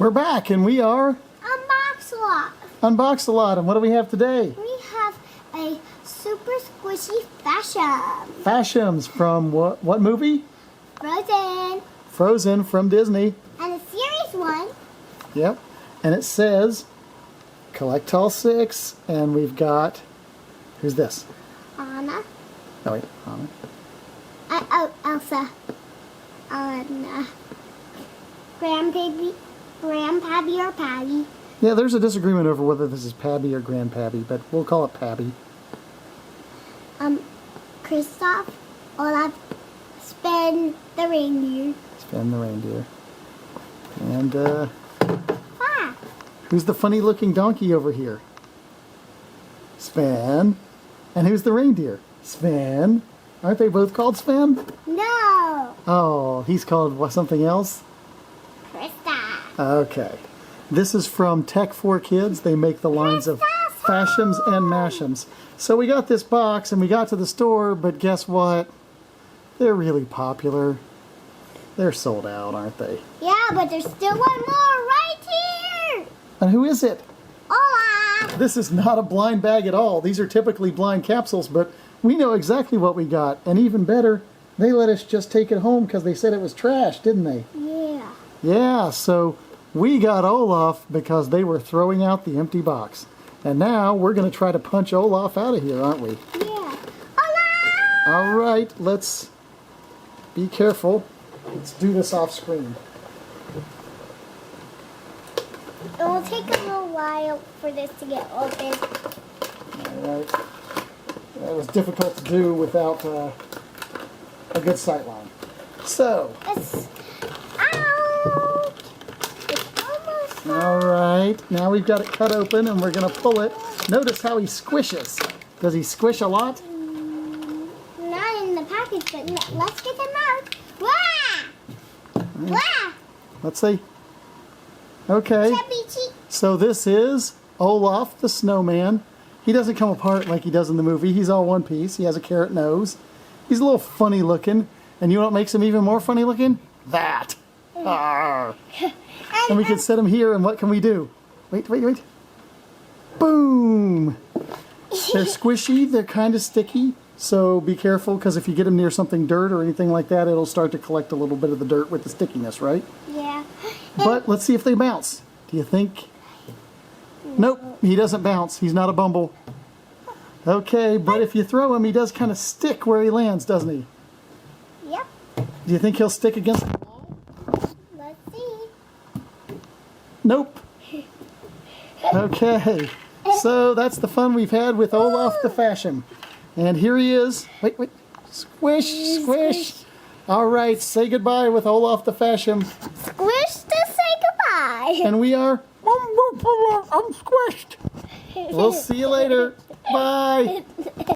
We're back and we are Unboxalot. Unboxalot. And what do we have today? We have a super squishy Fashem. Fashems from what movie? Frozen. Frozen from Disney. And a series one. Yep. And it says collect all 6. And we've got, who's this? Anna. Oh wait, Anna. Elsa. Anna. Grandpappy or Patty. Yeah, there's a disagreement over whether this is Pabby or Grandpappy, but we'll call it Pabby. Kristoff, Olaf, Spin the reindeer. Spin the reindeer. And Ah. who's the funny looking donkey over here? Sven. And who's the reindeer? Sven. Aren't they both called Sven? No. Oh, he's called something else? Kristoff. Okay. This is from Tech 4 Kids. They make the lines of Fashems and Mashems. So we got this box and we got to the store, but guess what? They're really popular. They're sold out, aren't they? Yeah, but there's still one more right here. And who is it? Olaf. This is not a blind bag at all. These are typically blind capsules, but we know exactly what we got. And even better, they let us just take it home because they said it was trash, didn't they? Yeah. Yeah, so we got Olaf because they were throwing out the empty box. And now we're going to try to punch Olaf out of here, aren't we? Yeah. Olaf! All right, let's be careful. Let's do this off screen. It will take a little while for this to get open. All right. That was difficult to do without a good sight line. So. It's out. It's almost out. All right, now we've got it cut open and we're going to pull it. Notice how he squishes. Does he squish a lot? Not in the package, but let's get them out. Wah! Wah! Let's see. Okay, Chubby cheek. so this is Olaf the snowman. He doesn't come apart like he does in the movie. He's all one piece. He has a carrot nose. He's a little funny looking. And you know what makes him even more funny looking? That. Arr. And we can set him here, and what can we do? Wait. Boom! They're squishy, they're kind of sticky, so be careful, because if you get them near something dirt or anything like that, it'll start to collect a little bit of the dirt with the stickiness, right? Yeah. But let's see if they bounce. Do you think? Nope, he doesn't bounce. He's not a bumble. Okay, but if you throw him, he does kind of stick where he lands, doesn't he? Yep. Do you think he'll stick against the wall? Let's see. Nope. Okay, so that's the fun we've had with Olaf the Fashem. And here he is. Wait. Squish. All right, say goodbye with Olaf the Fashem. Squish to say goodbye. And we are, I'm squished. We'll see you later. Bye.